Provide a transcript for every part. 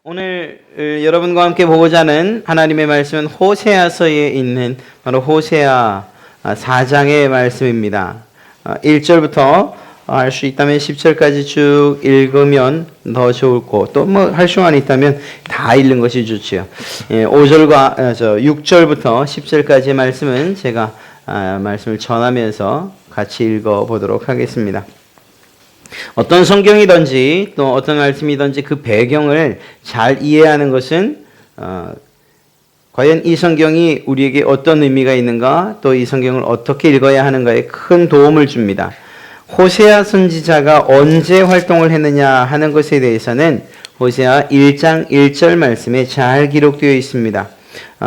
오늘 여러분과 함께 보고자 하는 하나님의 말씀은 호세아서에 있는 바로 호세아 4장의 말씀입니다. 1절부터 할 수 있다면 10절까지 쭉 읽으면 더 좋고 또 뭐 할 수만 있다면 다 읽는 것이 좋지요. 5절과 6절부터 10절까지의 말씀은 제가 말씀을 전하면서 같이 읽어보도록 하겠습니다. 어떤 성경이든지 또 어떤 말씀이든지 그 배경을 잘 이해하는 것은 과연 이 성경이 우리에게 어떤 의미가 있는가, 또 이 성경을 어떻게 읽어야 하는가에 큰 도움을 줍니다. 호세아 선지자가 언제 활동을 했느냐 하는 것에 대해서는 호세아 1장 1절 말씀에 잘 기록되어 있습니다.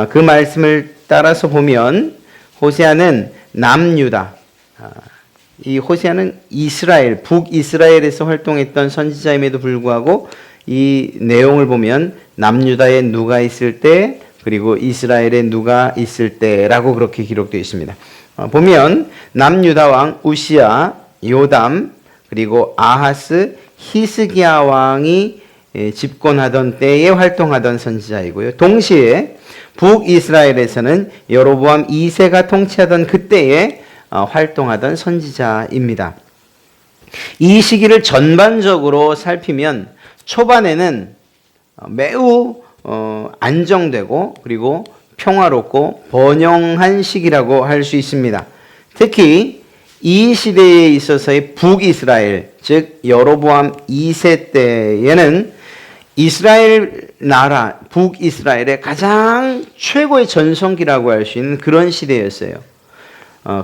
그 말씀을 따라서 보면 호세아는 남유다, 이 호세아는 이스라엘, 북이스라엘에서 활동했던 선지자임에도 불구하고 이 내용을 보면 남유다에 누가 있을 때, 그리고 이스라엘에 누가 있을 때라고 그렇게 기록되어 있습니다. 보면 남유다 왕 우시야, 요담, 그리고 아하스, 히스기야 왕이 집권하던 때에 활동하던 선지자이고요. 동시에 북이스라엘에서는 여로보암 2세가 통치하던 그때에 활동하던 선지자입니다. 이 시기를 전반적으로 살피면 초반에는 매우 안정되고 그리고 평화롭고 번영한 시기라고 할 수 있습니다. 특히 이 시대에 있어서의 북이스라엘, 즉 여로보암 2세 때에는 이스라엘 나라, 북이스라엘의 가장 최고의 전성기라고 할 수 있는 그런 시대였어요.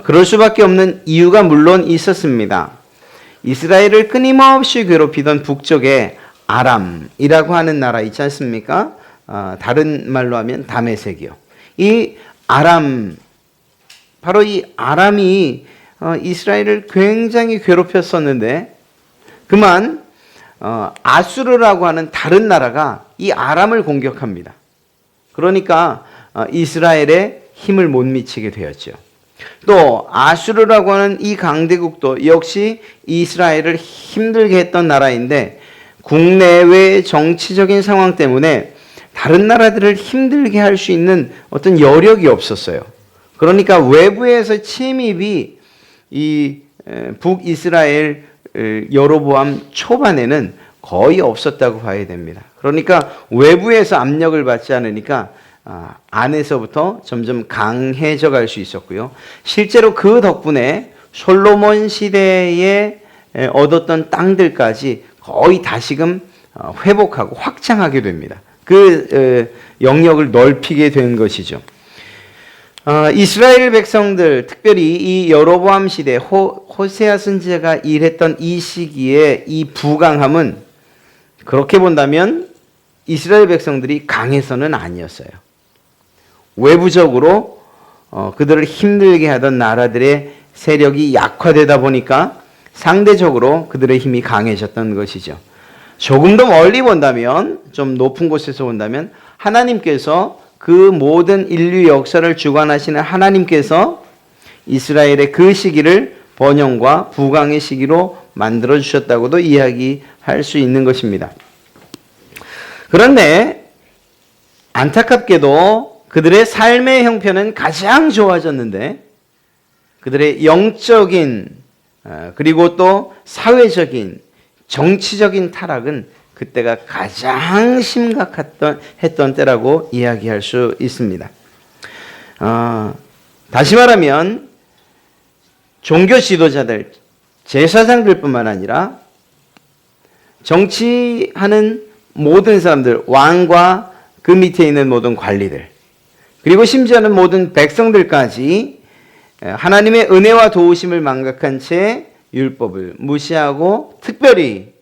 그럴 수밖에 없는 이유가 물론 있었습니다. 이스라엘을 끊임없이 괴롭히던 북쪽에 아람이라고 하는 나라 있지 않습니까? 다른 말로 하면 다메섹이요. 이 아람, 바로 이 아람이 이스라엘을 굉장히 괴롭혔었는데 그만 아수르라고 하는 다른 나라가 이 아람을 공격합니다. 그러니까 이스라엘에 힘을 못 미치게 되었죠. 또 아수르라고 하는 이 강대국도 역시 이스라엘을 힘들게 했던 나라인데 국내외 정치적인 상황 때문에 다른 나라들을 힘들게 할 수 있는 어떤 여력이 없었어요. 그러니까 외부에서 침입이 이 북이스라엘 여로보암 초반에는 거의 없었다고 봐야 됩니다. 그러니까 외부에서 압력을 받지 않으니까 안에서부터 점점 강해져 갈 수 있었고요. 실제로 그 덕분에 솔로몬 시대에 얻었던 땅들까지 거의 다시금 회복하고 확장하게 됩니다. 그 영역을 넓히게 된 것이죠. 이스라엘 백성들, 특별히 이 여로보암 시대 호세아 선지자가 일했던 이 시기에 이 부강함은 그렇게 본다면 이스라엘 백성들이 강해서는 아니었어요. 외부적으로 그들을 힘들게 하던 나라들의 세력이 약화되다 보니까 상대적으로 그들의 힘이 강해졌던 것이죠. 조금 더 멀리 본다면, 좀 높은 곳에서 본다면 하나님께서 그 모든 인류 역사를 주관하시는 하나님께서 이스라엘의 그 시기를 번영과 부강의 시기로 만들어 주셨다고도 이야기할 수 있는 것입니다. 그런데 안타깝게도 그들의 삶의 형편은 가장 좋아졌는데 그들의 영적인 그리고 또 사회적인 정치적인 타락은 그때가 가장 심각했던 때라고 이야기할 수 있습니다. 다시 말하면 종교 지도자들, 제사장들뿐만 아니라 정치하는 모든 사람들, 왕과 그 밑에 있는 모든 관리들, 그리고 심지어는 모든 백성들까지 하나님의 은혜와 도우심을 망각한 채 율법을 무시하고 특별히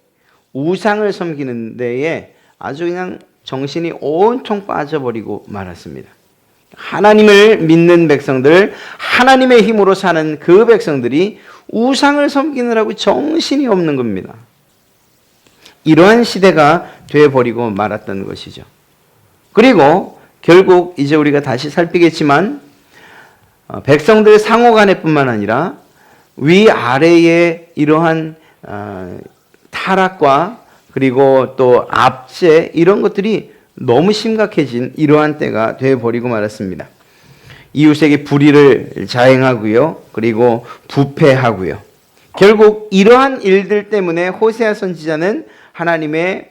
우상을 섬기는 데에 아주 그냥 정신이 온통 빠져버리고 말았습니다. 하나님을 믿는 백성들, 하나님의 힘으로 사는 그 백성들이 우상을 섬기느라고 정신이 없는 겁니다. 이러한 시대가 되어버리고 말았던 것이죠. 그리고 결국 이제 우리가 다시 살피겠지만 백성들 상호 간에뿐만 아니라 위아래의 이러한 타락과 그리고 또 압제 이런 것들이 너무 심각해진 이러한 때가 되어버리고 말았습니다. 이웃에게 불의를 자행하고요. 그리고 부패하고요. 결국 이러한 일들 때문에 호세아 선지자는 하나님의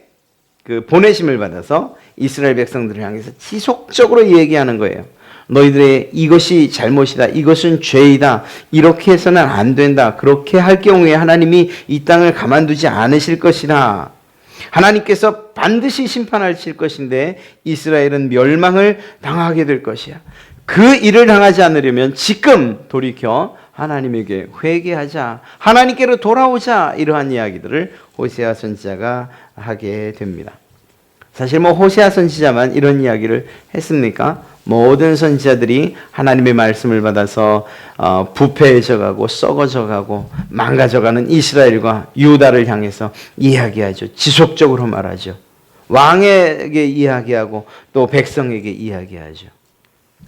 그 보내심을 받아서 이스라엘 백성들을 향해서 지속적으로 얘기하는 거예요. 너희들의 이것이 잘못이다. 이것은 죄이다. 이렇게 해서는 안 된다. 그렇게 할 경우에 하나님이 이 땅을 가만두지 않으실 것이다. 하나님께서 반드시 심판하실 것인데 이스라엘은 멸망을 당하게 될 것이야. 그 일을 당하지 않으려면 지금 돌이켜 하나님에게 회개하자. 하나님께로 돌아오자. 이러한 이야기들을 호세아 선지자가 하게 됩니다. 사실 호세아 선지자만 이런 이야기를 했습니까? 모든 선지자들이 하나님의 말씀을 받아서 부패해져가고 썩어져가고 망가져가는 이스라엘과 유다를 향해서 이야기하죠. 지속적으로 말하죠. 왕에게 이야기하고 또 백성에게 이야기하죠.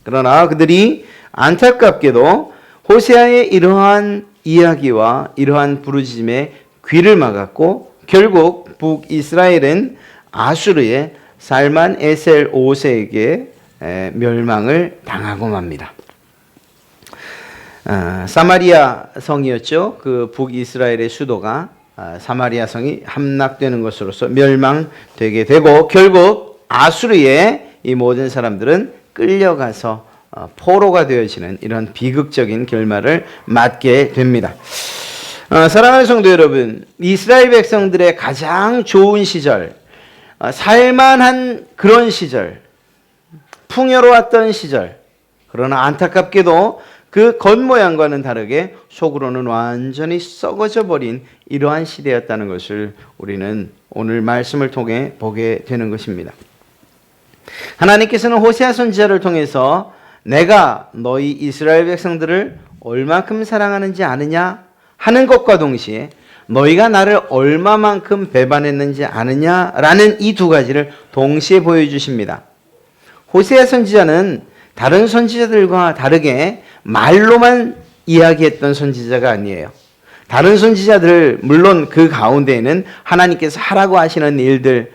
그러나 그들이 안타깝게도 호세아의 이러한 이야기와 이러한 부르짖음에 귀를 막았고 결국 북이스라엘은 아수르의 살만 에셀 5세에게 멸망을 당하고 맙니다. 사마리아 성이었죠. 그 북이스라엘의 수도가 사마리아 성이 함락되는 것으로서 멸망되게 되고 결국 아수르의 이 모든 사람들은 끌려가서 포로가 되어지는 이런 비극적인 결말을 맞게 됩니다. 사랑하는 성도 여러분, 이스라엘 백성들의 가장 좋은 시절, 살만한 그런 시절, 풍요로웠던 시절, 그러나 안타깝게도 그 겉모양과는 다르게 속으로는 완전히 썩어져 버린 이러한 시대였다는 것을 우리는 오늘 말씀을 통해 보게 되는 것입니다. 하나님께서는 호세아 선지자를 통해서 내가 너희 이스라엘 백성들을 얼마큼 사랑하는지 아느냐 하는 것과 동시에 너희가 나를 얼마만큼 배반했는지 아느냐라는 이 두 가지를 동시에 보여주십니다. 호세아 선지자는 다른 선지자들과 다르게 말로만 이야기했던 선지자가 아니에요. 다른 선지자들 물론 그 가운데에는 하나님께서 하라고 하시는 일들,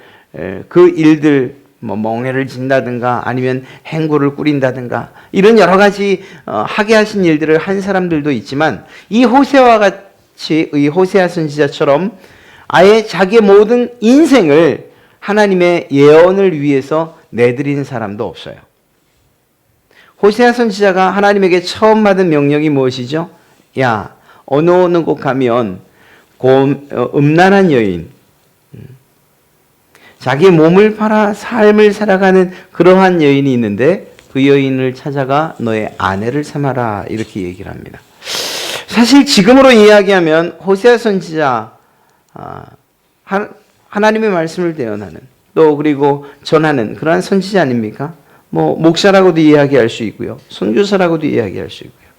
그 일들 멍에를 진다든가 아니면 행구를 꾸린다든가 이런 여러 가지 하게 하신 일들을 한 사람들도 있지만 이 호세아와 같이 이 호세아 선지자처럼 아예 자기의 모든 인생을 하나님의 예언을 위해서 내드린 사람도 없어요. 호세아 선지자가 하나님에게 처음 받은 명령이 무엇이죠? 야, 어느 곳 가면 음란한 여인, 자기 몸을 팔아 삶을 살아가는 그러한 여인이 있는데 그 여인을 찾아가 너의 아내를 삼아라 이렇게 얘기를 합니다. 사실 지금으로 이야기하면 호세아 선지자 하나님의 말씀을 대언하는 또 그리고 전하는 그러한 선지자 아닙니까? 목사라고도 이야기할 수 있고요. 선교사라고도 이야기할 수 있고요.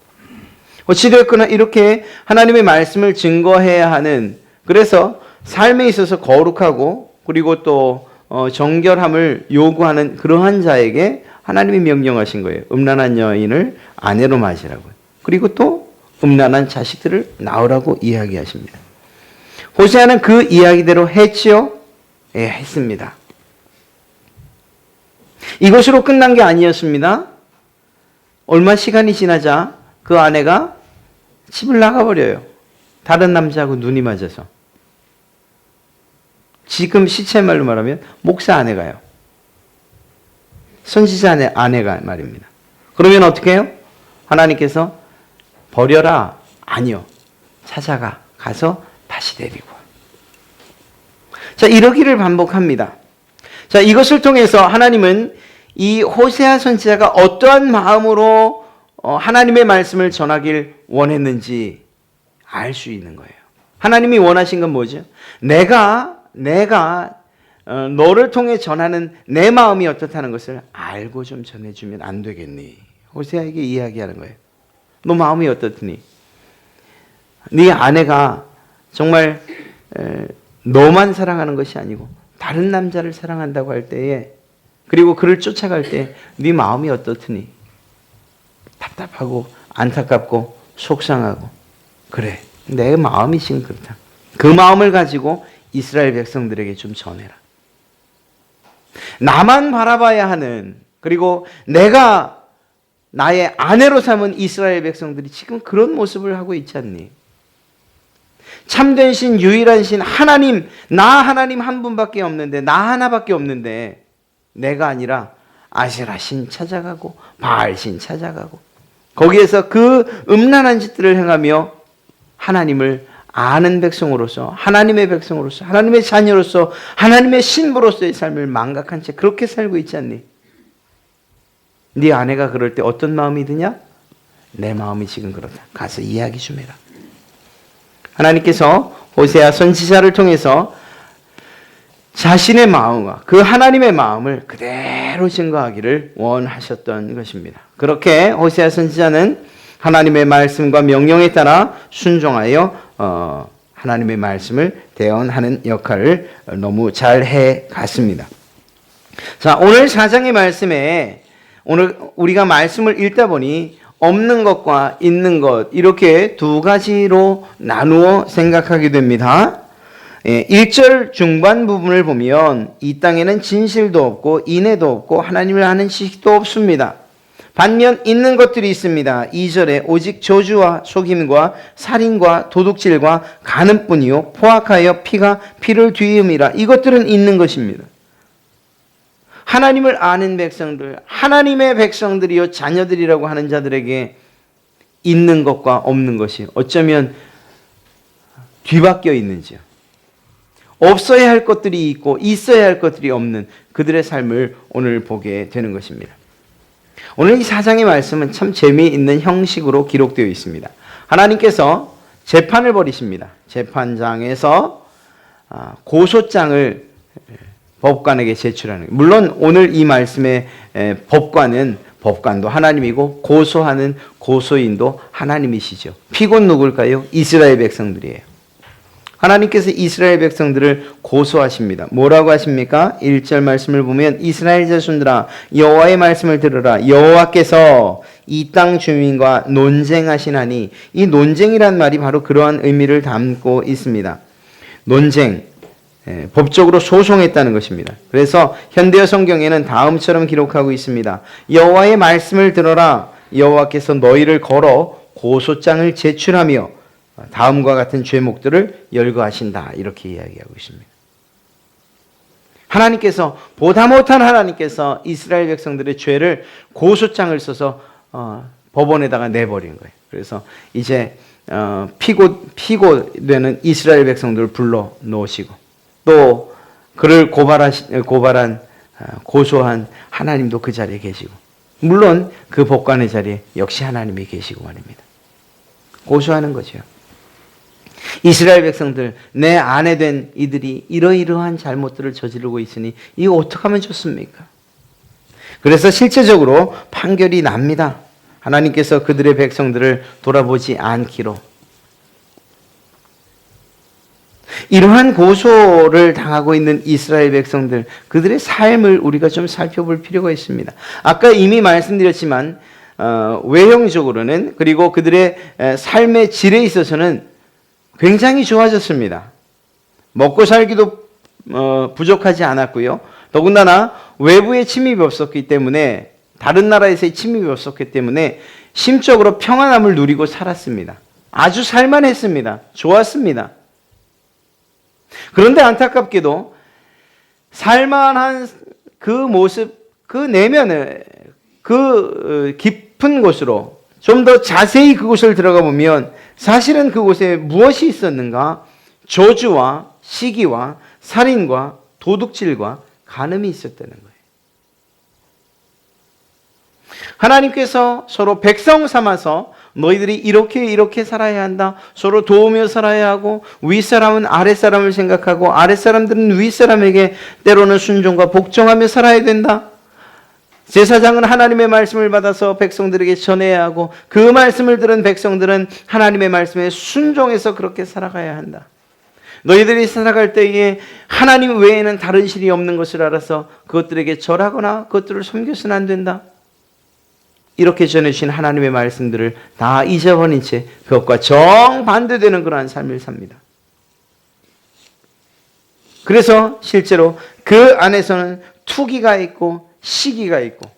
어찌됐거나 이렇게 하나님의 말씀을 증거해야 하는, 그래서 삶에 있어서 거룩하고 그리고 또 정결함을 요구하는 그러한 자에게 하나님이 명령하신 거예요. 음란한 여인을 아내로 맞으라고. 그리고 또 음란한 자식들을 낳으라고 이야기하십니다. 호세아는 그 이야기대로 했지요? 예, 했습니다. 이것으로 끝난 게 아니었습니다. 얼마 시간이 지나자 그 아내가 집을 나가버려요. 다른 남자하고 눈이 맞아서. 지금 시체 말로 말하면 목사 아내가요. 선지자 아내가 말입니다. 그러면 어떻게 해요? 하나님께서 버려라. 아니요. 찾아가. 가서 다시 데리고 와. 자, 이러기를 반복합니다. 자, 이것을 통해서 하나님은 이 호세아 선지자가 어떠한 마음으로 하나님의 말씀을 전하길 원했는지 알 수 있는 거예요. 하나님이 원하신 건 뭐죠? 내가 너를 통해 전하는 내 마음이 어떻다는 것을 알고 좀 전해주면 안 되겠니? 호세아에게 이야기하는 거예요. 너 마음이 어떻니? 네 아내가 정말 너만 사랑하는 것이 아니고 다른 남자를 사랑한다고 할 때에, 그리고 그를 쫓아갈 때 네 마음이 어떻니? 답답하고 안타깝고 속상하고, 그래 내 마음이 지금 그렇다. 그 마음을 가지고 이스라엘 백성들에게 좀 전해라. 나만 바라봐야 하는, 그리고 내가 나의 아내로 삼은 이스라엘 백성들이 지금 그런 모습을 하고 있지 않니? 참된 신, 유일한 신 하나님, 나 하나님 한 분밖에 없는데, 나 하나밖에 없는데 내가 아니라 아세라 신 찾아가고 바알 신 찾아가고 거기에서 그 음란한 짓들을 행하며 하나님을 아는 백성으로서, 하나님의 백성으로서, 하나님의 자녀로서, 하나님의 신부로서의 삶을 망각한 채 그렇게 살고 있지 않니? 네 아내가 그럴 때 어떤 마음이 드냐? 내 마음이 지금 그렇다. 가서 이야기 좀 해라. 하나님께서 호세아 선지자를 통해서 자신의 마음과 그 하나님의 마음을 그대로 증거하기를 원하셨던 것입니다. 그렇게 호세아 선지자는 하나님의 말씀과 명령에 따라 순종하여 하나님의 말씀을 대언하는 역할을 너무 잘 해 갔습니다. 자, 오늘 4장의 말씀에 오늘 우리가 말씀을 읽다 보니 없는 것과 있는 것 이렇게 두 가지로 나누어 생각하게 됩니다. 1절 중반 부분을 보면 이 땅에는 진실도 없고 인애도 없고 하나님을 아는 지식도 없습니다. 반면 있는 것들이 있습니다. 2절에 오직 저주와 속임과 살인과 도둑질과 간음뿐이요 포악하여 피가 피를 뒤음이라. 이것들은 있는 것입니다. 하나님을 아는 백성들, 하나님의 백성들이요 자녀들이라고 하는 자들에게 있는 것과 없는 것이 어쩌면 뒤바뀌어 있는지요. 없어야 할 것들이 있고 있어야 할 것들이 없는 그들의 삶을 오늘 보게 되는 것입니다. 오늘 이 4장의 말씀은 참 재미있는 형식으로 기록되어 있습니다. 하나님께서 재판을 벌이십니다. 재판장에서 고소장을 법관에게 제출하는 거예요. 물론 오늘 이 말씀의 법관도 하나님이고 고소하는 고소인도 하나님이시죠. 피고는 누굴까요? 이스라엘 백성들이에요. 하나님께서 이스라엘 백성들을 고소하십니다. 뭐라고 하십니까? 1절 말씀을 보면 이스라엘 자손들아 여호와의 말씀을 들으라. 여호와께서 이 땅 주민과 논쟁하시나니, 이 논쟁이란 말이 바로 그러한 의미를 담고 있습니다. 논쟁, 법적으로 소송했다는 것입니다. 그래서 현대어 성경에는 다음처럼 기록하고 있습니다. 여호와의 말씀을 들어라. 여호와께서 너희를 걸어 고소장을 제출하며 다음과 같은 죄목들을 열거하신다. 이렇게 이야기하고 있습니다. 하나님께서, 보다 못한 하나님께서 이스라엘 백성들의 죄를 고소장을 써서 법원에다가 내버린 거예요. 그래서 이제 피고되는 이스라엘 백성들을 불러 놓으시고 또 그를 고소한 하나님도 그 자리에 계시고, 물론 그 법관의 자리에 역시 하나님이 계시고 말입니다. 고소하는 거죠. 이스라엘 백성들, 내 아내 된 이들이 이러이러한 잘못들을 저지르고 있으니 이거 어떻게 하면 좋습니까? 그래서 실제적으로 판결이 납니다. 하나님께서 그들의 백성들을 돌아보지 않기로. 이러한 고소를 당하고 있는 이스라엘 백성들, 그들의 삶을 우리가 좀 살펴볼 필요가 있습니다. 아까 이미 말씀드렸지만 외형적으로는, 그리고 그들의 삶의 질에 있어서는 굉장히 좋아졌습니다. 먹고 살기도 부족하지 않았고요. 더군다나 외부의 침입이 없었기 때문에, 다른 나라에서의 침입이 없었기 때문에 심적으로 평안함을 누리고 살았습니다. 아주 살만했습니다. 좋았습니다. 그런데 안타깝게도 살만한 그 모습, 그 내면을, 그 깊은 곳으로 좀 더 자세히 그곳을 들어가 보면 사실은 그곳에 무엇이 있었는가? 저주와 시기와 살인과 도둑질과 간음이 있었다는 거예요. 하나님께서 서로 백성 삼아서 너희들이 이렇게 살아야 한다. 서로 도우며 살아야 하고, 윗사람은 아랫사람을 생각하고 아랫사람들은 윗사람에게 때로는 순종과 복종하며 살아야 된다. 제사장은 하나님의 말씀을 받아서 백성들에게 전해야 하고, 그 말씀을 들은 백성들은 하나님의 말씀에 순종해서 그렇게 살아가야 한다. 너희들이 살아갈 때에 하나님 외에는 다른 신이 없는 것을 알아서 그것들에게 절하거나 그것들을 섬겨서는 안 된다. 이렇게 전해주신 하나님의 말씀들을 다 잊어버린 채 그것과 정반대되는 그러한 삶을 삽니다. 그래서 실제로 그 안에서는 투기가 있고 시기가 있고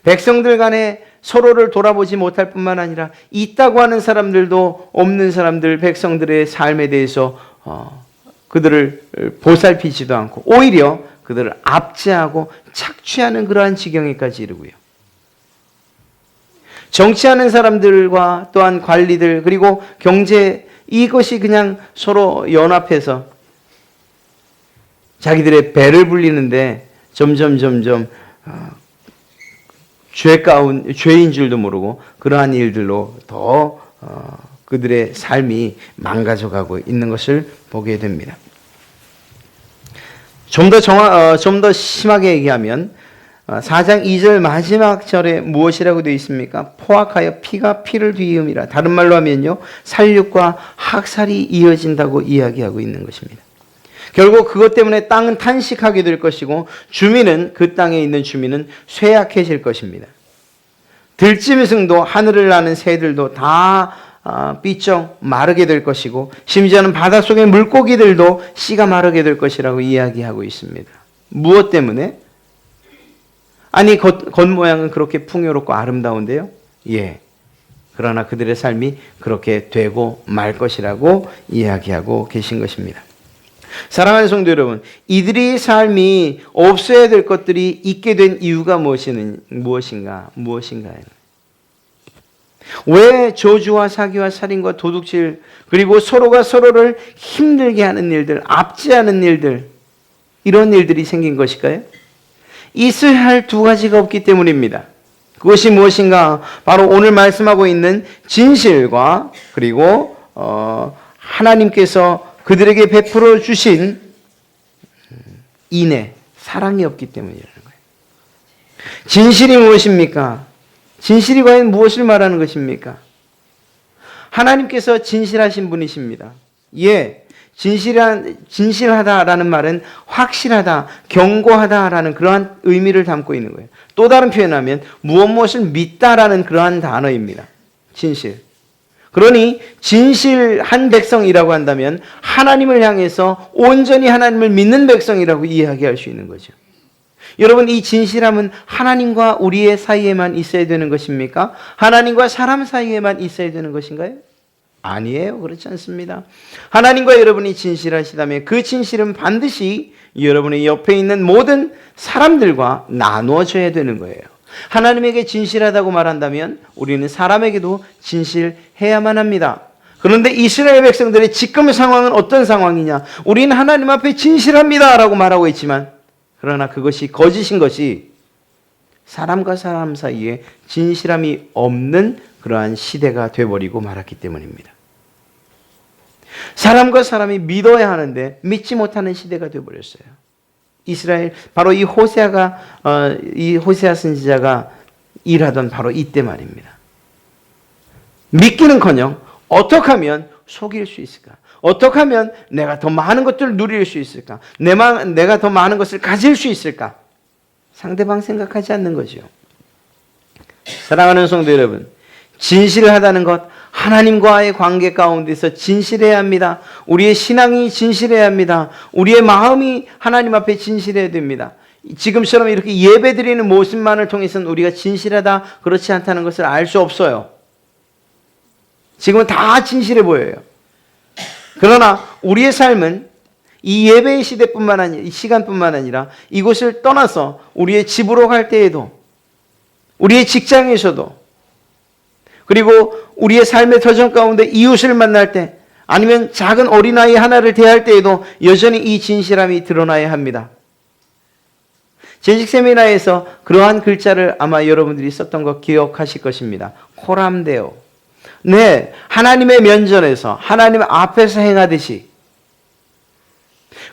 백성들 간에 서로를 돌아보지 못할 뿐만 아니라 있다고 하는 사람들도 없는 사람들, 백성들의 삶에 대해서 그들을 보살피지도 않고 오히려 그들을 압제하고 착취하는 그러한 지경에까지 이르고요. 정치하는 사람들과 또한 관리들 그리고 경제 이것이 그냥 서로 연합해서 자기들의 배를 불리는데 점점 죄인 줄도 모르고 그러한 일들로 더 그들의 삶이 망가져가고 있는 것을 보게 됩니다. 좀 더 심하게 얘기하면 4장 2절 마지막 절에 무엇이라고 되어 있습니까? 포악하여 피가 피를 뒤이음이라. 다른 말로 하면요, 살육과 학살이 이어진다고 이야기하고 있는 것입니다. 결국 그것 때문에 땅은 탄식하게 될 것이고 주민은 그 땅에 있는 주민은 쇠약해질 것입니다. 들짐승도 하늘을 나는 새들도 다 삐쩍 마르게 될 것이고 심지어는 바닷속의 물고기들도 씨가 마르게 될 것이라고 이야기하고 있습니다. 무엇 때문에? 아니 겉모양은 그렇게 풍요롭고 아름다운데요. 예. 그러나 그들의 삶이 그렇게 되고 말 것이라고 이야기하고 계신 것입니다. 사랑하는 성도 여러분, 이들의 삶이 없어야 될 것들이 있게 된 이유가 무엇인가요? 왜 저주와 사기와 살인과 도둑질 그리고 서로가 서로를 힘들게 하는 일들, 압제하는 일들 이런 일들이 생긴 것일까요? 있어야 할 두 가지가 없기 때문입니다. 그것이 무엇인가? 바로 오늘 말씀하고 있는 진실과 그리고 하나님께서 그들에게 베풀어 주신 인애, 사랑이 없기 때문이라는 거예요. 진실이 무엇입니까? 진실이 과연 무엇을 말하는 것입니까? 하나님께서 진실하신 분이십니다. 예, 진실하다라는 말은 확실하다, 견고하다라는 그러한 의미를 담고 있는 거예요. 또 다른 표현하면 무엇을 믿다라는 그러한 단어입니다. 진실. 그러니 진실한 백성이라고 한다면 하나님을 향해서 온전히 하나님을 믿는 백성이라고 이야기할 수 있는 거죠. 여러분, 이 진실함은 하나님과 우리의 사이에만 있어야 되는 것입니까? 하나님과 사람 사이에만 있어야 되는 것인가요? 아니에요. 그렇지 않습니다. 하나님과 여러분이 진실하시다면 그 진실은 반드시 여러분의 옆에 있는 모든 사람들과 나누어져야 되는 거예요. 하나님에게 진실하다고 말한다면 우리는 사람에게도 진실해야만 합니다. 그런데 이스라엘 백성들의 지금 상황은 어떤 상황이냐? 우리는 하나님 앞에 진실합니다 라고 말하고 있지만 그러나 그것이 거짓인 것이 사람과 사람 사이에 진실함이 없는 그러한 시대가 되어버리고 말았기 때문입니다. 사람과 사람이 믿어야 하는데 믿지 못하는 시대가 되어버렸어요. 이스라엘, 바로 이 호세아 선지자가 일하던 바로 이때 말입니다. 믿기는커녕 어떻게 하면 속일 수 있을까? 어떻게 하면 내가 더 많은 것들을 누릴 수 있을까? 내가 더 많은 것을 가질 수 있을까? 상대방 생각하지 않는 거죠. 사랑하는 성도 여러분, 진실하다는 것, 하나님과의 관계 가운데서 진실해야 합니다. 우리의 신앙이 진실해야 합니다. 우리의 마음이 하나님 앞에 진실해야 됩니다. 지금처럼 이렇게 예배드리는 모습만을 통해서는 우리가 진실하다, 그렇지 않다는 것을 알 수 없어요. 지금은 다 진실해 보여요. 그러나 우리의 삶은 이 예배의 시대뿐만 아니라, 이 시간뿐만 아니라 이곳을 떠나서 우리의 집으로 갈 때에도, 우리의 직장에서도, 그리고 우리의 삶의 터전 가운데 이웃을 만날 때, 아니면 작은 어린아이 하나를 대할 때에도 여전히 이 진실함이 드러나야 합니다. 재직 세미나에서 그러한 글자를 아마 여러분들이 썼던 거 기억하실 것입니다. 코람데오. 네, 하나님의 면전에서, 하나님 앞에서 행하듯이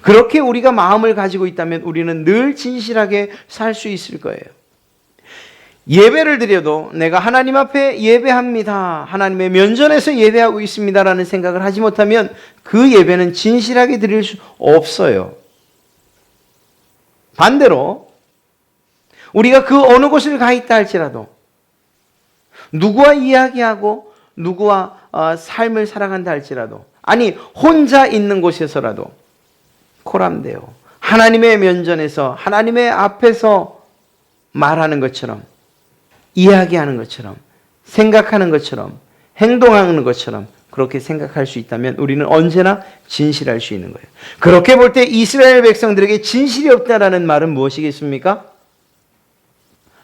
그렇게 우리가 마음을 가지고 있다면 우리는 늘 진실하게 살 수 있을 거예요. 예배를 드려도 내가 하나님 앞에 예배합니다, 하나님의 면전에서 예배하고 있습니다라는 생각을 하지 못하면 그 예배는 진실하게 드릴 수 없어요. 반대로 우리가 그 어느 곳을 가 있다 할지라도 누구와 이야기하고 누구와 삶을 살아간다 할지라도, 아니 혼자 있는 곳에서라도 코람데오. 하나님의 면전에서 하나님의 앞에서 말하는 것처럼, 이야기하는 것처럼, 생각하는 것처럼, 행동하는 것처럼 그렇게 생각할 수 있다면 우리는 언제나 진실할 수 있는 거예요. 그렇게 볼 때 이스라엘 백성들에게 진실이 없다라는 말은 무엇이겠습니까?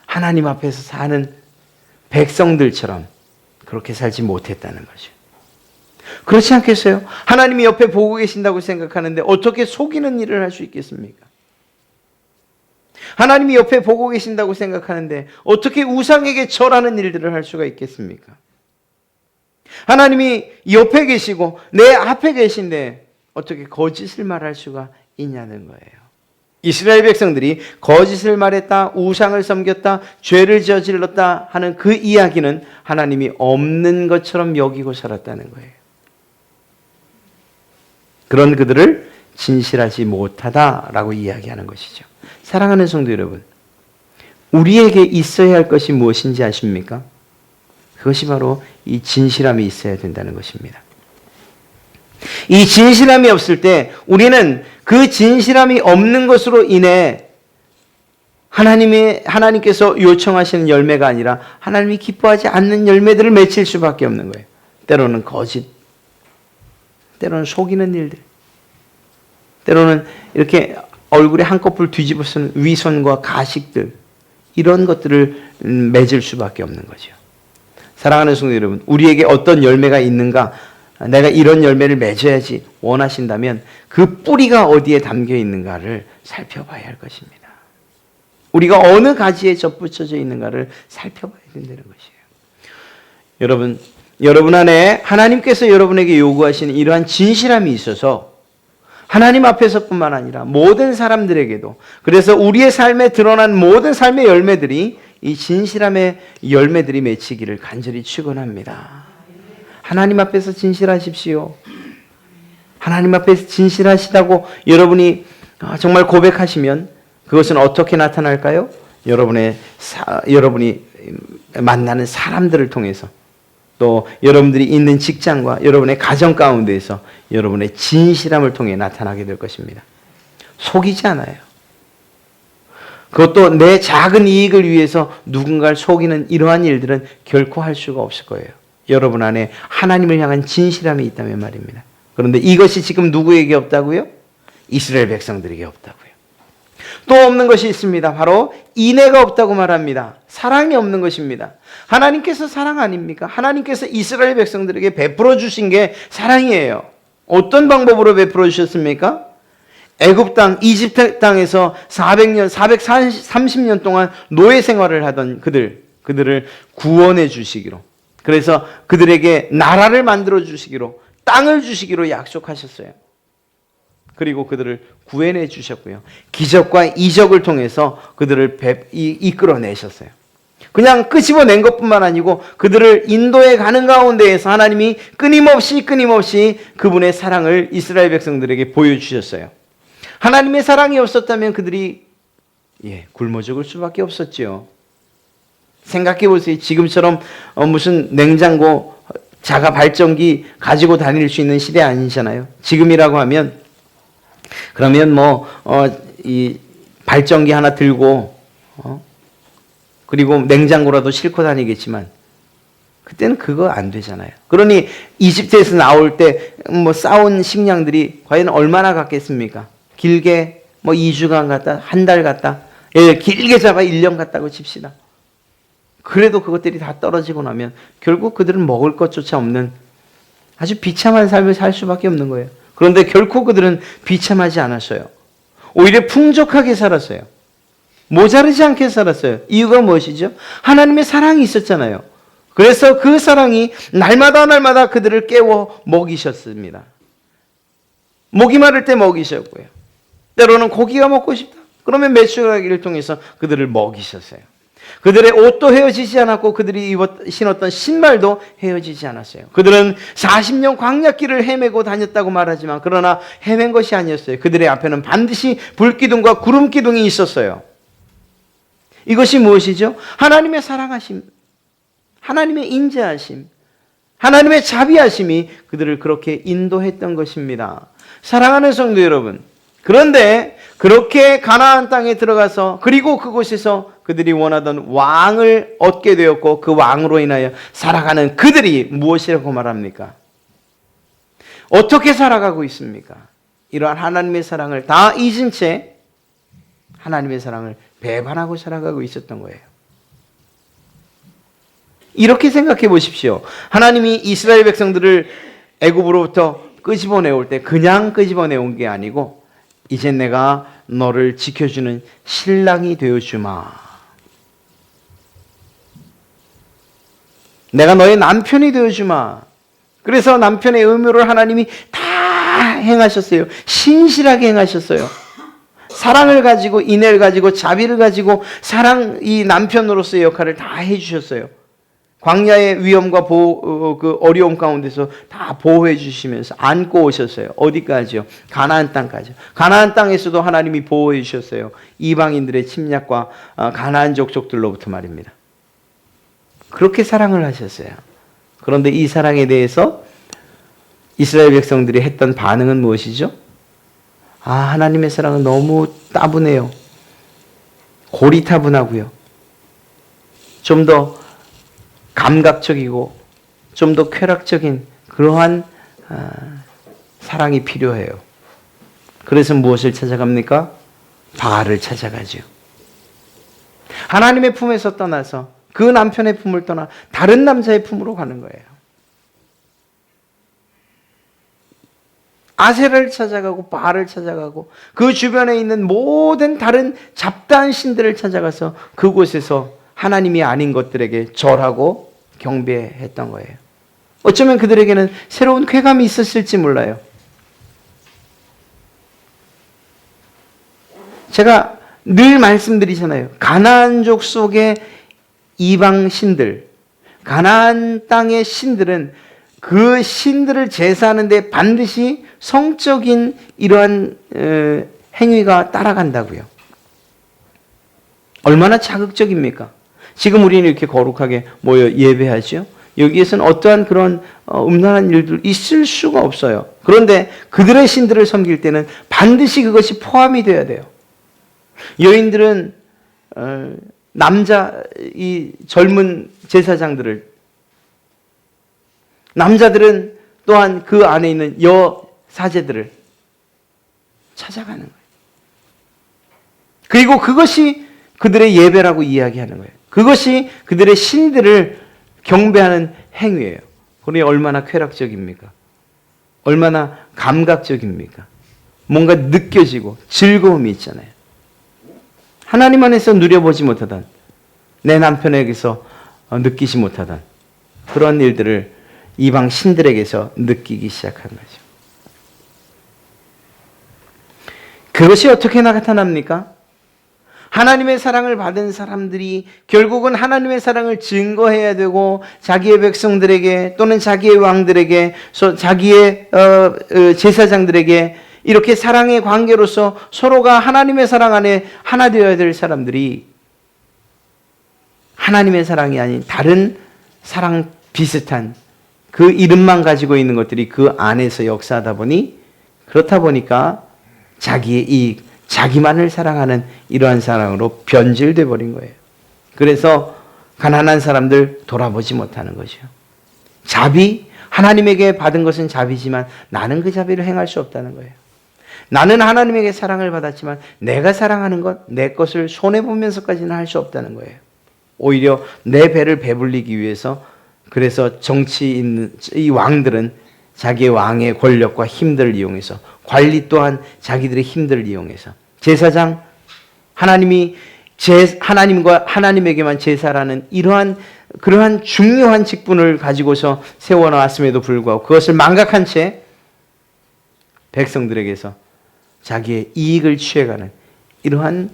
하나님 앞에서 사는 백성들처럼 그렇게 살지 못했다는 거죠. 그렇지 않겠어요? 하나님이 옆에 보고 계신다고 생각하는데 어떻게 속이는 일을 할 수 있겠습니까? 하나님이 옆에 보고 계신다고 생각하는데 어떻게 우상에게 절하는 일들을 할 수가 있겠습니까? 하나님이 옆에 계시고 내 앞에 계신데 어떻게 거짓을 말할 수가 있냐는 거예요. 이스라엘 백성들이 거짓을 말했다, 우상을 섬겼다, 죄를 저질렀다 하는 그 이야기는 하나님이 없는 것처럼 여기고 살았다는 거예요. 그런 그들을 진실하지 못하다라고 이야기하는 것이죠. 사랑하는 성도 여러분, 우리에게 있어야 할 것이 무엇인지 아십니까? 그것이 바로 이 진실함이 있어야 된다는 것입니다. 이 진실함이 없을 때 우리는 그 진실함이 없는 것으로 인해 하나님께서 요청하시는 열매가 아니라 하나님이 기뻐하지 않는 열매들을 맺힐 수밖에 없는 거예요. 때로는 거짓, 때로는 속이는 일들, 때로는 이렇게 얼굴에 한꺼풀 뒤집어 쓰는 위선과 가식들, 이런 것들을 맺을 수밖에 없는 거죠. 사랑하는 성도 여러분, 우리에게 어떤 열매가 있는가, 내가 이런 열매를 맺어야지 원하신다면 그 뿌리가 어디에 담겨 있는가를 살펴봐야 할 것입니다. 우리가 어느 가지에 접붙여져 있는가를 살펴봐야 된다는 것이에요. 여러분 안에 하나님께서 여러분에게 요구하시는 이러한 진실함이 있어서 하나님 앞에서뿐만 아니라 모든 사람들에게도, 그래서 우리의 삶에 드러난 모든 삶의 열매들이 이 진실함의 열매들이 맺히기를 간절히 축원합니다. 하나님 앞에서 진실하십시오. 하나님 앞에서 진실하시다고 여러분이 정말 고백하시면 그것은 어떻게 나타날까요? 여러분이 만나는 사람들을 통해서, 또 여러분들이 있는 직장과 여러분의 가정 가운데에서 여러분의 진실함을 통해 나타나게 될 것입니다. 속이지 않아요. 그것도 내 작은 이익을 위해서 누군가를 속이는 이러한 일들은 결코 할 수가 없을 거예요. 여러분 안에 하나님을 향한 진실함이 있다면 말입니다. 그런데 이것이 지금 누구에게 없다고요? 이스라엘 백성들에게 없다고요. 또 없는 것이 있습니다. 바로 인애가 없다고 말합니다. 사랑이 없는 것입니다. 하나님께서 사랑 아닙니까? 하나님께서 이스라엘 백성들에게 베풀어 주신 게 사랑이에요. 어떤 방법으로 베풀어 주셨습니까? 애굽 땅, 이집트 땅에서 430년 동안 노예 생활을 하던 그들을 구원해 주시기로, 그래서 그들에게 나라를 만들어 주시기로, 땅을 주시기로 약속하셨어요. 그리고 그들을 구해내 주셨고요. 기적과 이적을 통해서 그들을 이끌어내셨어요. 그냥 끄집어낸 것뿐만 아니고 그들을 인도해 가는 가운데에서 하나님이 끊임없이 그분의 사랑을 이스라엘 백성들에게 보여주셨어요. 하나님의 사랑이 없었다면 그들이 굶어 죽을 수밖에 없었죠. 생각해 보세요. 지금처럼 무슨 냉장고, 자가 발전기 가지고 다닐 수 있는 시대 아니잖아요. 지금이라고 하면 그러면 이 발전기 하나 들고 그리고 냉장고라도 싣고 다니겠지만 그때는 그거 안 되잖아요. 그러니 이집트에서 나올 때 싸온 식량들이 과연 얼마나 갔겠습니까? 길게 2주간 갔다, 한 달 갔다, 길게 잡아 1년 갔다고 칩시다. 그래도 그것들이 다 떨어지고 나면 결국 그들은 먹을 것조차 없는 아주 비참한 삶을 살 수밖에 없는 거예요. 그런데 결코 그들은 비참하지 않았어요. 오히려 풍족하게 살았어요. 모자르지 않게 살았어요. 이유가 무엇이죠? 하나님의 사랑이 있었잖아요. 그래서 그 사랑이 날마다 그들을 깨워 먹이셨습니다. 목이 마를 때 먹이셨고요. 때로는 고기가 먹고 싶다. 그러면 메추라기를 통해서 그들을 먹이셨어요. 그들의 옷도 헤어지지 않았고 그들이 신었던 신발도 헤어지지 않았어요. 그들은 40년 광야길을 헤매고 다녔다고 말하지만 그러나 헤맨 것이 아니었어요. 그들의 앞에는 반드시 불기둥과 구름기둥이 있었어요. 이것이 무엇이죠? 하나님의 사랑하심, 하나님의 인자하심, 하나님의 자비하심이 그들을 그렇게 인도했던 것입니다. 사랑하는 성도 여러분, 그런데 그렇게 가나안 땅에 들어가서 그리고 그곳에서 그들이 원하던 왕을 얻게 되었고 그 왕으로 인하여 살아가는 그들이 무엇이라고 말합니까? 어떻게 살아가고 있습니까? 이러한 하나님의 사랑을 다 잊은 채 하나님의 사랑을 배반하고 살아가고 있었던 거예요. 이렇게 생각해 보십시오. 하나님이 이스라엘 백성들을 애굽으로부터 끄집어내올 때 그냥 끄집어내온 게 아니고 이제 내가 너를 지켜주는 신랑이 되어주마. 내가 너의 남편이 되어주마. 그래서 남편의 의무를 하나님이 다 행하셨어요. 신실하게 행하셨어요. 사랑을 가지고 인애를 가지고 자비를 가지고 이 남편으로서의 역할을 다 해주셨어요. 광야의 위험과 그 어려움 가운데서 다 보호해 주시면서 안고 오셨어요. 어디까지요? 가나안 땅까지요. 가나안 땅에서도 하나님이 보호해 주셨어요. 이방인들의 침략과 가나안 족속들로부터 말입니다. 그렇게 사랑을 하셨어요. 그런데 이 사랑에 대해서 이스라엘 백성들이 했던 반응은 무엇이죠? 하나님의 사랑은 너무 따분해요. 고리타분하고요. 좀 더 감각적이고 좀 더 쾌락적인 그러한 사랑이 필요해요. 그래서 무엇을 찾아갑니까? 바알을 찾아가죠. 하나님의 품에서 떠나서 그 남편의 품을 떠나 다른 남자의 품으로 가는 거예요. 아세라를 찾아가고 바알을 찾아가고 그 주변에 있는 모든 다른 잡다한 신들을 찾아가서 그곳에서 하나님이 아닌 것들에게 절하고 경배했던 거예요. 어쩌면 그들에게는 새로운 쾌감이 있었을지 몰라요. 제가 늘 말씀드리잖아요. 가나안족 속의 이방 신들, 가나안 땅의 신들은 그 신들을 제사하는데 반드시 성적인 이러한 행위가 따라간다고요. 얼마나 자극적입니까? 지금 우리는 이렇게 거룩하게 모여 예배하죠. 여기에서는 어떠한 그런 음란한 일들 있을 수가 없어요. 그런데 그들의 신들을 섬길 때는 반드시 그것이 포함이 돼야 돼요. 여인들은 이 젊은 제사장들을, 남자들은 또한 그 안에 있는 사제들을 찾아가는 거예요. 그리고 그것이 그들의 예배라고 이야기하는 거예요. 그것이 그들의 신들을 경배하는 행위예요. 그러니 얼마나 쾌락적입니까? 얼마나 감각적입니까? 뭔가 느껴지고 즐거움이 있잖아요. 하나님 안에서 누려보지 못하던, 내 남편에게서 느끼지 못하던 그런 일들을 이방 신들에게서 느끼기 시작한 거죠. 그것이 어떻게 나타납니까? 하나님의 사랑을 받은 사람들이 결국은 하나님의 사랑을 증거해야 되고 자기의 백성들에게 또는 자기의 왕들에게 자기의 제사장들에게 이렇게 사랑의 관계로서 서로가 하나님의 사랑 안에 하나 되어야 될 사람들이 하나님의 사랑이 아닌 다른 사랑 비슷한 그 이름만 가지고 있는 것들이 그 안에서 역사하다 보니, 그렇다 보니까 자기의 이익, 자기만을 사랑하는 이러한 사랑으로 변질돼 버린 거예요. 그래서 가난한 사람들 돌아보지 못하는 거죠. 자비, 하나님에게 받은 것은 자비지만 나는 그 자비를 행할 수 없다는 거예요. 나는 하나님에게 사랑을 받았지만 내가 사랑하는 것, 내 것을 손해보면서까지는 할 수 없다는 거예요. 오히려 내 배를 배불리기 위해서, 그래서 정치 있는 이 왕들은 자기의 왕의 권력과 힘들을 이용해서, 관리 또한 자기들의 힘들을 이용해서, 제사장, 하나님과 하나님에게만 제사라는 그러한 중요한 직분을 가지고서 세워놨음에도 불구하고 그것을 망각한 채 백성들에게서 자기의 이익을 취해가는 이러한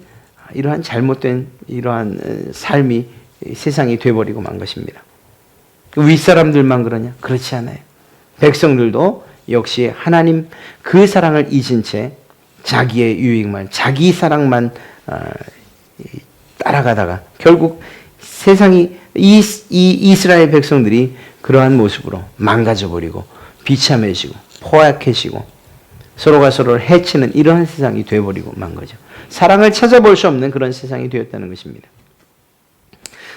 잘못된 이러한 삶이 세상이 돼버리고 만 것입니다. 윗사람들만 그러냐? 그렇지 않아요. 백성들도 역시 하나님 그 사랑을 잊은 채 자기의 유익만, 자기 사랑만 따라가다가 결국 세상이 이 이스라엘 백성들이 그러한 모습으로 망가져버리고 비참해지고 포악해지고 서로가 서로를 해치는 이런 세상이 되어버리고 만 거죠. 사랑을 찾아볼 수 없는 그런 세상이 되었다는 것입니다.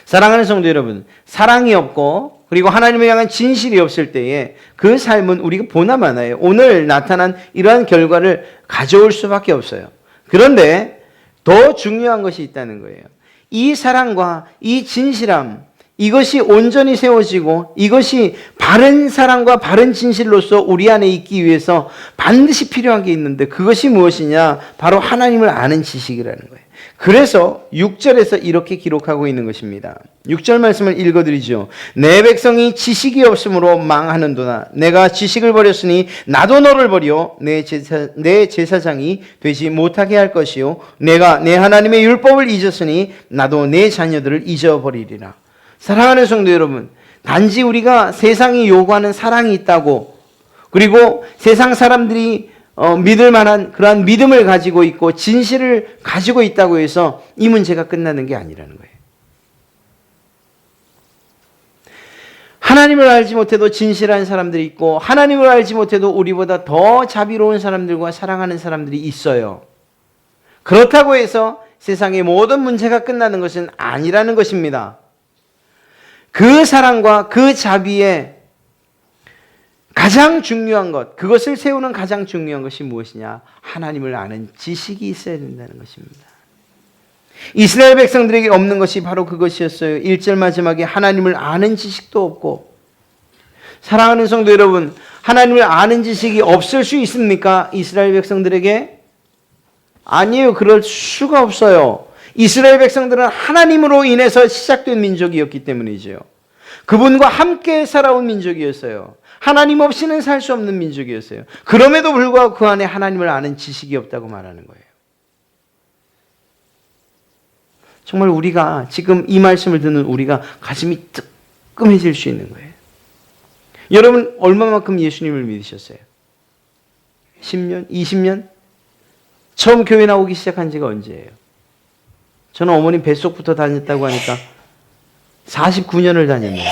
사랑하는 성도 여러분, 사랑이 없고 그리고 하나님을 향한 진실이 없을 때에 그 삶은 우리가 보나마나요. 오늘 나타난 이러한 결과를 가져올 수밖에 없어요. 그런데 더 중요한 것이 있다는 거예요. 이 사랑과 이 진실함, 이것이 온전히 세워지고 이것이 바른 사랑과 바른 진실로서 우리 안에 있기 위해서 반드시 필요한 게 있는데 그것이 무엇이냐? 바로 하나님을 아는 지식이라는 거예요. 그래서 6절에서 이렇게 기록하고 있는 것입니다. 6절 말씀을 읽어드리죠. 내 백성이 지식이 없으므로 망하는도다. 내가 지식을 버렸으니 나도 너를 버려 내 제사장이 되지 못하게 할 것이요 내가 내 하나님의 율법을 잊었으니 나도 내 자녀들을 잊어버리리라. 사랑하는 성도 여러분, 단지 우리가 세상이 요구하는 사랑이 있다고 그리고 세상 사람들이 믿을 만한 그러한 믿음을 가지고 있고 진실을 가지고 있다고 해서 이 문제가 끝나는 게 아니라는 거예요. 하나님을 알지 못해도 진실한 사람들이 있고 하나님을 알지 못해도 우리보다 더 자비로운 사람들과 사랑하는 사람들이 있어요. 그렇다고 해서 세상의 모든 문제가 끝나는 것은 아니라는 것입니다. 그 사랑과 그 자비에 가장 중요한 것, 그것을 세우는 가장 중요한 것이 무엇이냐? 하나님을 아는 지식이 있어야 된다는 것입니다. 이스라엘 백성들에게 없는 것이 바로 그것이었어요. 1절 마지막에 하나님을 아는 지식도 없고. 사랑하는 성도 여러분, 하나님을 아는 지식이 없을 수 있습니까? 이스라엘 백성들에게? 아니에요. 그럴 수가 없어요. 이스라엘 백성들은 하나님으로 인해서 시작된 민족이었기 때문이죠. 그분과 함께 살아온 민족이었어요. 하나님 없이는 살 수 없는 민족이었어요. 그럼에도 불구하고 그 안에 하나님을 아는 지식이 없다고 말하는 거예요. 정말 우리가 지금 이 말씀을 듣는 우리가 가슴이 뜨끔해질 수 있는 거예요. 여러분 얼마만큼 예수님을 믿으셨어요? 10년? 20년? 처음 교회 나오기 시작한 지가 언제예요? 저는 어머님 뱃속부터 다녔다고 하니까 49년을 다녔네요.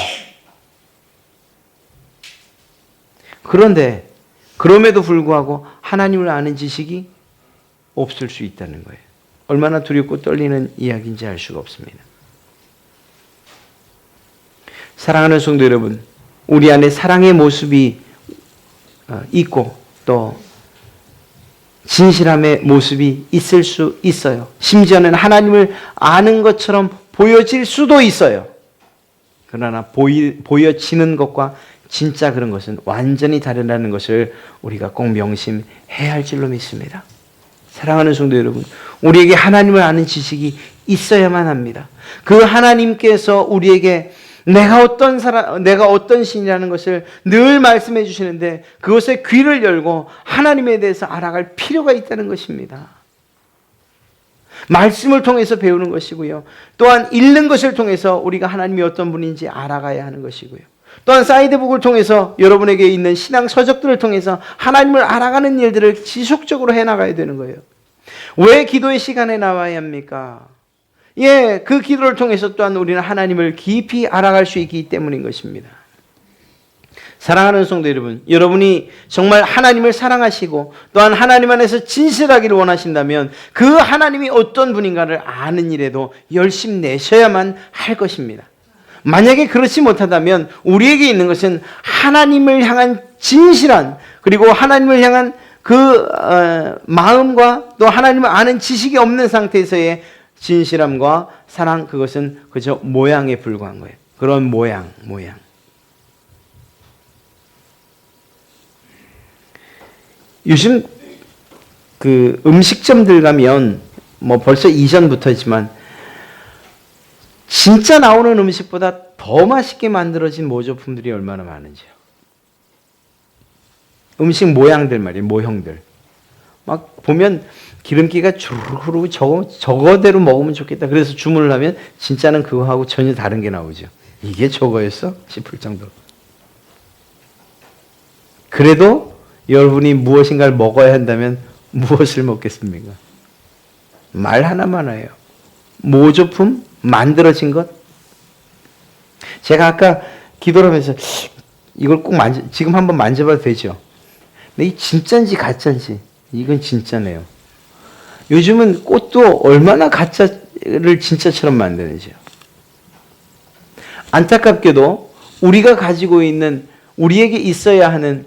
그런데 그럼에도 불구하고 하나님을 아는 지식이 없을 수 있다는 거예요. 얼마나 두렵고 떨리는 이야기인지 알 수가 없습니다. 사랑하는 성도 여러분, 우리 안에 사랑의 모습이 있고 또 진실함의 모습이 있을 수 있어요. 심지어는 하나님을 아는 것처럼 보여질 수도 있어요. 그러나 보여지는 것과 진짜 그런 것은 완전히 다르다는 것을 우리가 꼭 명심해야 할 줄로 믿습니다. 사랑하는 성도 여러분, 우리에게 하나님을 아는 지식이 있어야만 합니다. 그 하나님께서 우리에게 내가 어떤 신이라는 것을 늘 말씀해 주시는데 그것에 귀를 열고 하나님에 대해서 알아갈 필요가 있다는 것입니다. 말씀을 통해서 배우는 것이고요. 또한 읽는 것을 통해서 우리가 하나님이 어떤 분인지 알아가야 하는 것이고요. 또한 사이드북을 통해서 여러분에게 있는 신앙 서적들을 통해서 하나님을 알아가는 일들을 지속적으로 해나가야 되는 거예요. 왜 기도의 시간에 나와야 합니까? 그 기도를 통해서 또한 우리는 하나님을 깊이 알아갈 수 있기 때문인 것입니다. 사랑하는 성도 여러분, 여러분이 정말 하나님을 사랑하시고 또한 하나님 안에서 진실하기를 원하신다면 그 하나님이 어떤 분인가를 아는 일에도 열심 내셔야만 할 것입니다. 만약에 그렇지 못하다면 우리에게 있는 것은 하나님을 향한 진실한 그리고 하나님을 향한 그 마음과 또 하나님을 아는 지식이 없는 상태에서의 진실함과 사랑, 그것은 그저 모양에 불과한 거예요. 그런 모양. 요즘 그 음식점들 가면 뭐 벌써 이전부터지만 진짜 나오는 음식보다 더 맛있게 만들어진 모조품들이 얼마나 많은지요. 음식 모양들 말이에요. 모형들. 막 보면 기름기가 주르륵 흐르고 저거대로 먹으면 좋겠다. 그래서 주문을 하면 진짜는 그거하고 전혀 다른 게 나오죠. 이게 저거였어? 싶을 정도로. 그래도 여러분이 무엇인가를 먹어야 한다면 무엇을 먹겠습니까? 말 하나만 해요. 모조품? 만들어진 것? 제가 아까 기도를 하면서 이걸 꼭 지금 한번 만져봐도 되죠? 근데 이 진짜인지 가짜인지 이건 진짜네요. 요즘은 꽃도 얼마나 가짜를 진짜처럼 만드는지요. 안타깝게도 우리가 가지고 있는, 우리에게 있어야 하는,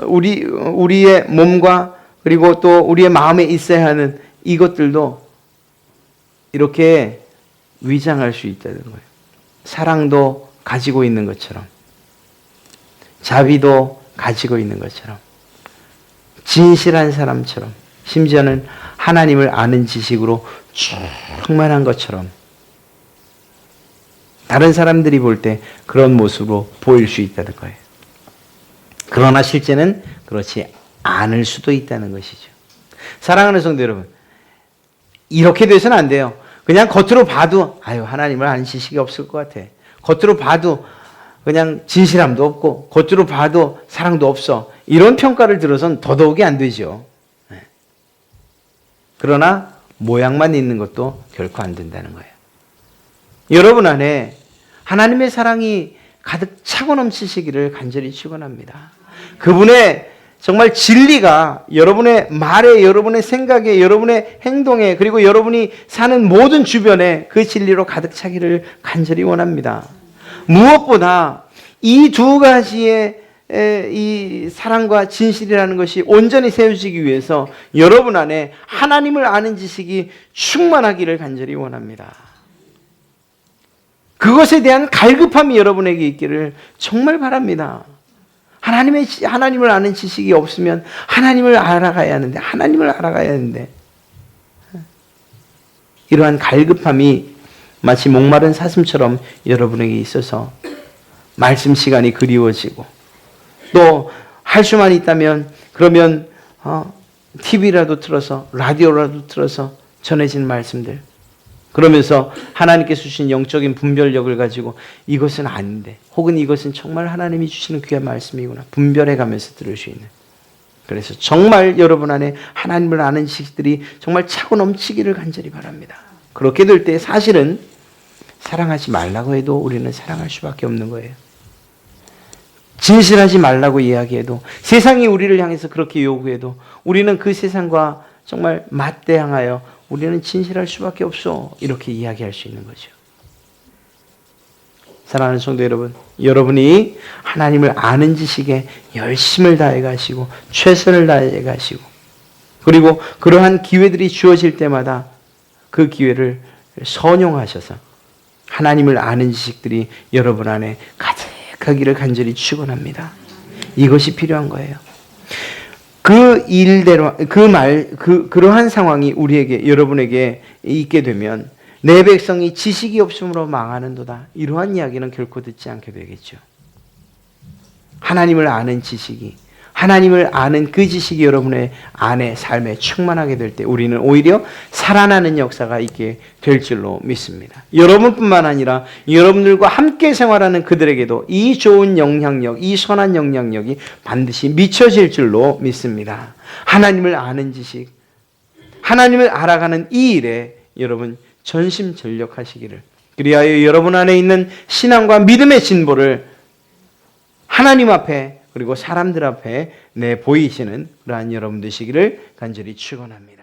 우리의 몸과 그리고 또 우리의 마음에 있어야 하는 이것들도 이렇게 위장할 수 있다는 거예요. 사랑도 가지고 있는 것처럼, 자비도 가지고 있는 것처럼, 진실한 사람처럼, 심지어는 하나님을 아는 지식으로 충만한 것처럼 다른 사람들이 볼 때 그런 모습으로 보일 수 있다는 거예요. 그러나 실제는 그렇지 않을 수도 있다는 것이죠. 사랑하는 성도 여러분, 이렇게 돼서는 안 돼요. 그냥 겉으로 봐도 하나님을 아는 지식이 없을 것 같아. 겉으로 봐도 그냥 진실함도 없고 겉으로 봐도 사랑도 없어. 이런 평가를 들어서는 더더욱이 안 되죠. 그러나 모양만 있는 것도 결코 안 된다는 거예요. 여러분 안에 하나님의 사랑이 가득 차고 넘치시기를 간절히 축원합니다. 그분의 정말 진리가 여러분의 말에, 여러분의 생각에, 여러분의 행동에, 그리고 여러분이 사는 모든 주변에 그 진리로 가득 차기를 간절히 원합니다. 무엇보다 이 두 가지의 이 사랑과 진실이라는 것이 온전히 세워지기 위해서 여러분 안에 하나님을 아는 지식이 충만하기를 간절히 원합니다. 그것에 대한 갈급함이 여러분에게 있기를 정말 바랍니다. 하나님을 아는 지식이 없으면 하나님을 알아가야 하는데, 이러한 갈급함이 마치 목마른 사슴처럼 여러분에게 있어서 말씀 시간이 그리워지고, 또 할 수만 있다면 그러면 TV라도 틀어서, 라디오라도 틀어서 전해진 말씀들, 그러면서 하나님께서 주신 영적인 분별력을 가지고 이것은 아닌데, 혹은 이것은 정말 하나님이 주시는 귀한 말씀이구나 분별해 가면서 들을 수 있는, 그래서 정말 여러분 안에 하나님을 아는 지식들이 정말 차고 넘치기를 간절히 바랍니다. 그렇게 될 때 사실은 사랑하지 말라고 해도 우리는 사랑할 수밖에 없는 거예요. 진실하지 말라고 이야기해도, 세상이 우리를 향해서 그렇게 요구해도 우리는 그 세상과 정말 맞대항하여 우리는 진실할 수밖에 없어, 이렇게 이야기할 수 있는 거죠. 사랑하는 성도 여러분, 여러분이 하나님을 아는 지식에 열심을 다해 가시고 최선을 다해 가시고, 그리고 그러한 기회들이 주어질 때마다 그 기회를 선용하셔서 하나님을 아는 지식들이 여러분 안에 가득하기를 간절히 축원합니다. 이것이 필요한 거예요. 그 일대로 그러한 상황이 우리에게, 여러분에게 있게 되면 내 백성이 지식이 없음으로 망하는도다, 이러한 이야기는 결코 듣지 않게 되겠죠. 하나님을 아는 지식이, 하나님을 아는 그 지식이 여러분의 안에 삶에 충만하게 될 때 우리는 오히려 살아나는 역사가 있게 될 줄로 믿습니다. 여러분뿐만 아니라 여러분들과 함께 생활하는 그들에게도 이 좋은 영향력, 이 선한 영향력이 반드시 미쳐질 줄로 믿습니다. 하나님을 아는 지식, 하나님을 알아가는 이 일에 여러분 전심전력하시기를, 그리하여 여러분 안에 있는 신앙과 믿음의 진보를 하나님 앞에 그리고 사람들 앞에 내 보이시는 그러한 여러분 되시기를 간절히 축원합니다.